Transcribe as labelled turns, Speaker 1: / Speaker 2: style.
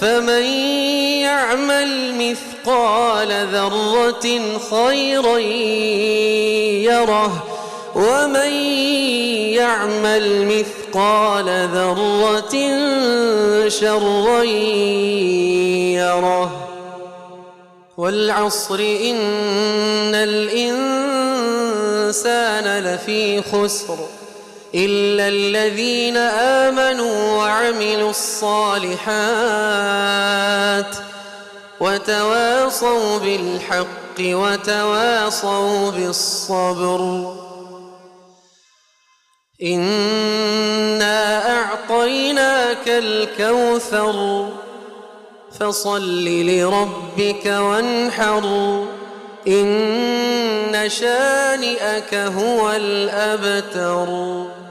Speaker 1: فمن يعمل مثقال ذرة خيرا يره ومن يعمل مثقال ذرة شرا يره. والعصر إن الإنسان لفي خسر إلا الذين آمنوا وعملوا الصالحات وتواصوا بالحق وتواصوا بالصبر. إنا أعطيناك الكوثر فصل لربك وانحر إن شانئك هو الأبتر.